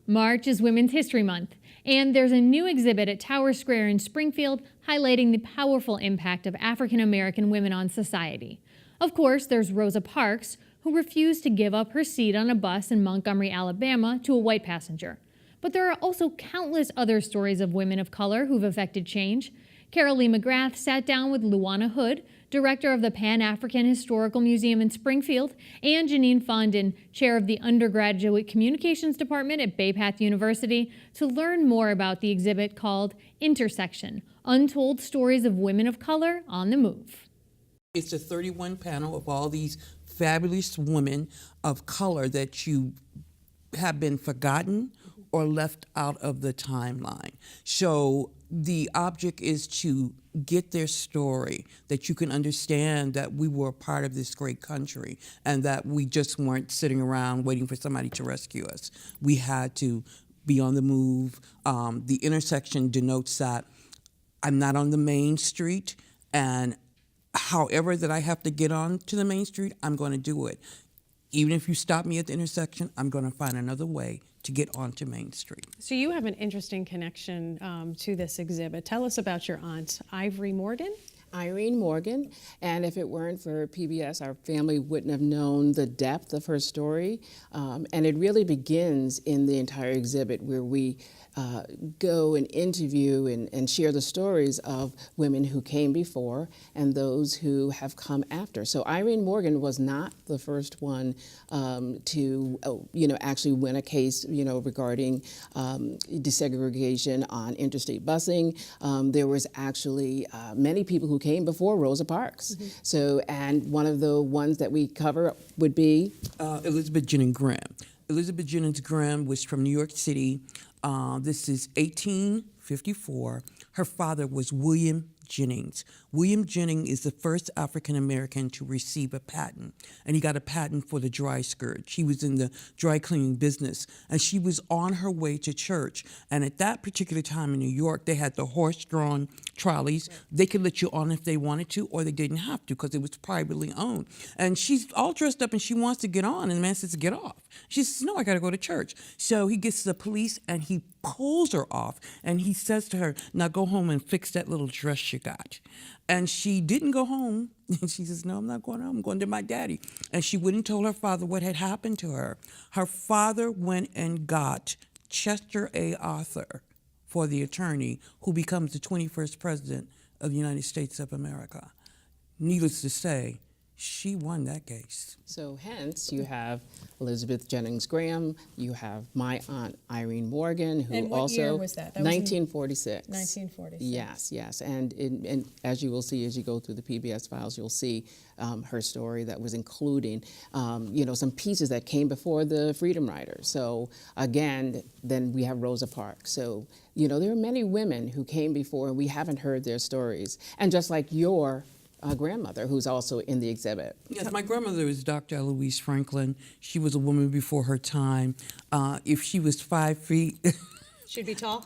March is Women's History Month, and there's a new exhibit at Tower Square in Springfield highlighting the powerful impact of African American women on society. Of course, there's Rosa Parks, who refused to give up her seat on a bus in Montgomery, Alabama to a white passenger. But there are also countless other stories of women of color who've affected change. Carol Lee McGrath sat down with LuJuana Hood, director of the Pan-African Historical Museum in Springfield, and Janine Fondon, chair of the undergraduate communications department at Bay Path University, to learn more about the exhibit called Intersection: Untold Stories of Women of Color on the Move. It's a 31 panel of all these fabulous women of color that you have been forgotten or left out of the timeline. So the object is to get their story, that you can understand that we were a part of this great country and that we just weren't sitting around waiting for somebody to rescue us. We had to be on the move. The intersection denotes that I'm not on the main street, and however that I have to get on to the main street, I'm going to do it. Even if you stop me at the intersection, I'm going to find another way to get onto Main Street. So you have an interesting connection to this exhibit. Tell us about your aunt, Irene Morgan. Irene Morgan, and if it weren't for PBS, our family wouldn't have known the depth of her story. And it really begins in the entire exhibit where we go and interview and share the stories of women who came before and those who have come after. So Irene Morgan was not the first one to, actually win a case, regarding desegregation on interstate busing. There was actually many people who came before Rosa Parks. Mm-hmm. So, and one of the ones that we cover would be Elizabeth Jennings Graham. Elizabeth Jennings Graham was from New York City. This is 1854. Her father was William Jennings. William Jennings is the first African American to receive a patent, and he got a patent for the dry scourge. He was in the dry cleaning business, and she was on her way to church. And at that particular time in New York, they had the horse-drawn trolleys. They could let you on if they wanted to, or they didn't have to because it was privately owned. And she's all dressed up, and she wants to get on, and the man says, "Get off." She says, "No, I got to go to church." So he gets to the police, and he pulls her off, and he says to her, "Now go home and fix that little dress you got." And she didn't go home. And she says, "No, I'm not going home. I'm going to my daddy." And she went and told her father what had happened to her. Her father went and got Chester A. Arthur for the attorney who becomes the 21st president of the United States of America. Needless to say, she won that case. So hence you have Elizabeth Jennings Graham, you have my aunt Irene Morgan, who and what also year was that? 1946. 1946. Yes. And as you will see as you go through the PBS files, you'll see her story that was including some pieces that came before the Freedom Riders. So again, then we have Rosa Parks. So there are many women who came before and we haven't heard their stories. And just like your grandmother, who's also in the exhibit. Yes, my grandmother is Dr. Eloise Franklin. She was a woman before her time. If she was 5 feet, She'd be tall.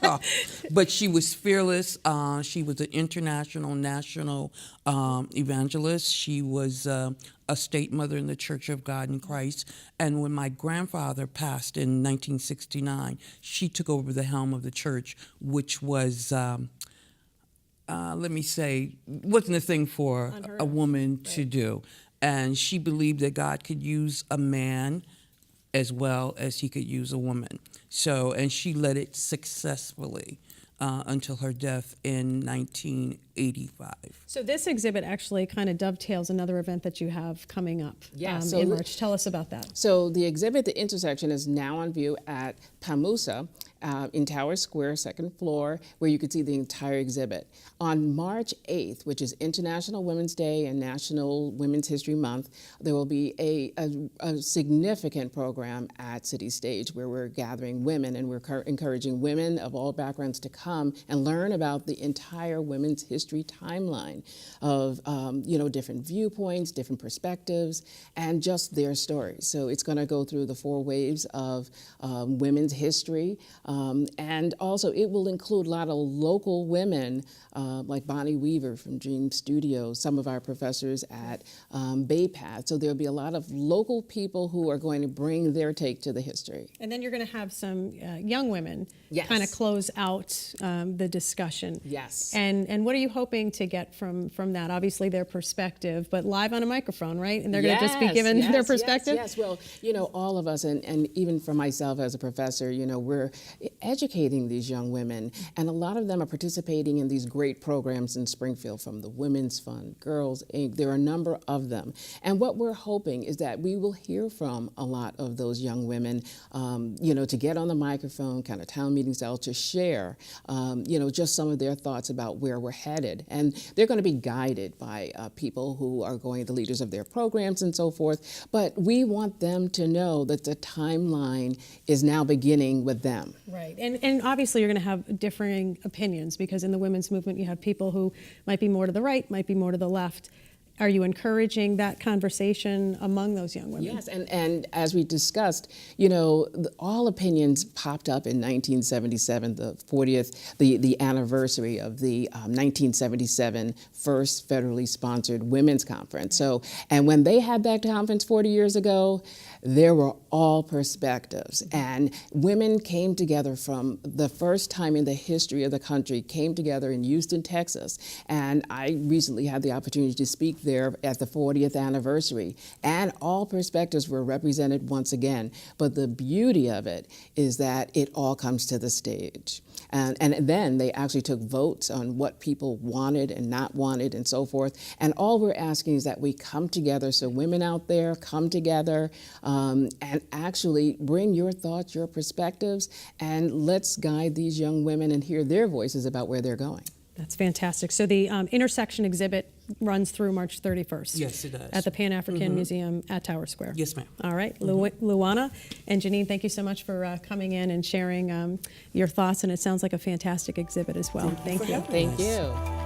tall. But she was fearless. She was an international, national evangelist. She was a state mother in the Church of God in Christ. And when my grandfather passed in 1969, she took over the helm of the church, which was wasn't a thing for a woman to do. And she believed that God could use a man as well as he could use a woman. So, and she led it successfully until her death in 1985. So this exhibit actually kind of dovetails another event that you have coming up in March. Tell us about that. So the exhibit, The Intersection, is now on view at PAMUSA in Tower Square, second floor, where you can see the entire exhibit. On March 8th, which is International Women's Day and National Women's History Month, there will be a significant program at City Stage where we're gathering women and we're encouraging women of all backgrounds to come and learn about the entire women's history history timeline of different viewpoints, different perspectives, and just their stories. So it's going to go through the 4 waves of women's history, and also it will include a lot of local women like Bonnie Weaver from Dream Studios, some of our professors at Bay Path. So there'll be a lot of local people who are going to bring their take to the history. And then you're going to have some young women Yes. kind of close out the discussion. Yes. And what are you hoping to get from that? Obviously their perspective, but live on a microphone, right? And they're going to just be given their perspective? Yes. Well, all of us, and even for myself as a professor, we're educating these young women, and a lot of them are participating in these great programs in Springfield, from the Women's Fund, Girls Inc. There are a number of them. And what we're hoping is that we will hear from a lot of those young women, to get on the microphone, kind of town meeting style, to share, just some of their thoughts about where we're headed. And they're going to be guided by people who are the leaders of their programs and so forth. But we want them to know that the timeline is now beginning with them. Right. And obviously you're going to have differing opinions, because in the women's movement you have people who might be more to the right, might be more to the left. Are you encouraging that conversation among those young women? Yes, and as we discussed, all opinions popped up in 1977, the 40th, the anniversary of the 1977 first federally sponsored women's conference. So, and when they had that conference 40 years ago, there were all perspectives, and women came together from the first time in the history of the country, came together in Houston, Texas, and I recently had the opportunity to speak there at the 40th anniversary, and all perspectives were represented once again. But the beauty of it is that it all comes to the stage. And then they actually took votes on what people wanted and not wanted and so forth. And all we're asking is that we come together. So women out there, come together and actually bring your thoughts, your perspectives, and let's guide these young women and hear their voices about where they're going. That's fantastic. So the intersection exhibit runs through March 31st. Yes, it does. At the Pan-African Museum at Tower Square. Yes, ma'am. All right. LuJuana and Janine, thank you so much for coming in and sharing your thoughts. And it sounds like a fantastic exhibit as well. Thank you. Thank you.